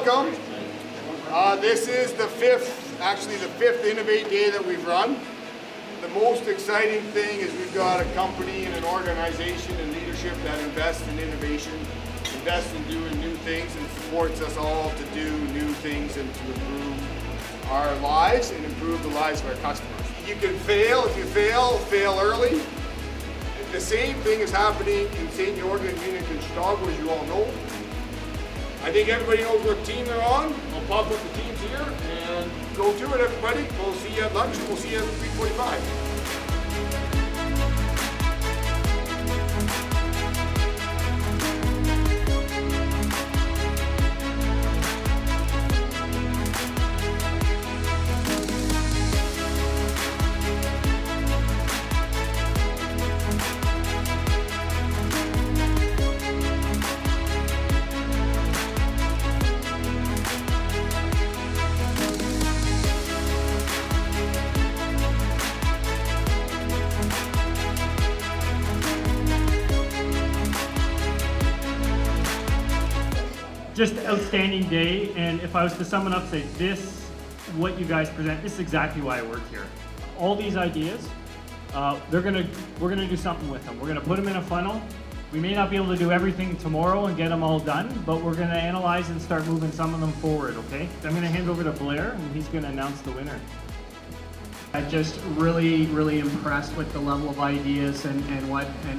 welcome. This is the fifth Innovate Day that we've run. The most exciting thing is we've got a company and an organization and leadership that invests in innovation, invests in doing new things, and supports us all to do new things and to improve our lives and improve the lives of our customers. You can fail. If you fail early. The same thing is happening in St. Georgen and Munich and Chicago, as you all know. I think everybody knows what team they're on. I'll pop up the teams here and go through it, everybody. We'll see you at lunch and we'll see you at 3:45. Just outstanding day, and if I was to sum it up, say this, what you guys present, this is exactly why I work here. All these ideas, we're gonna do something with them. We're gonna put them in a funnel. We may not be able to do everything tomorrow and get them all done, but we're gonna analyze and start moving some of them forward, okay? I'm gonna hand over to Blair, and he's gonna announce the winner. I'm just really impressed with the level of ideas and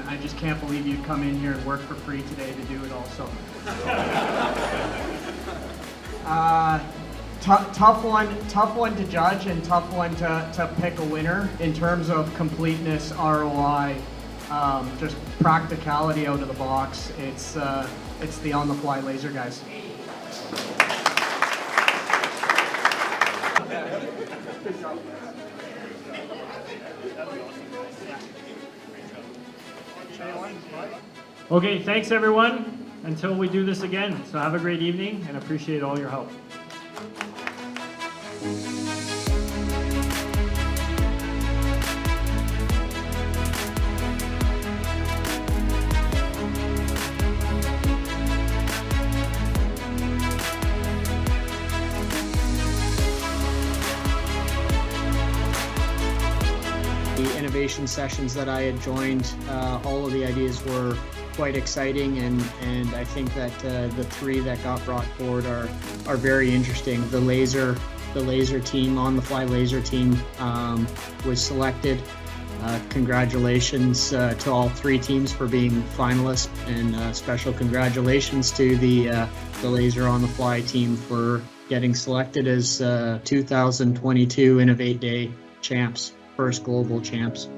I just can't believe you'd come in here and work for free today to do it also. Tough one to judge and tough one to pick a winner in terms of completeness, ROI, just practicality out of the box. It's the on-the-fly laser guys. Okay, thanks everyone. Until we do this again. So have a great evening and appreciate all your help. The innovation sessions that I had joined, all of the ideas were quite exciting, and I think that the three that got brought forward are very interesting. The laser team, on-the-fly laser team, was selected. Congratulations to all three teams for being finalists, and special congratulations to the laser on-the-fly team for getting selected as 2022 Innovate Day champs, first global champs.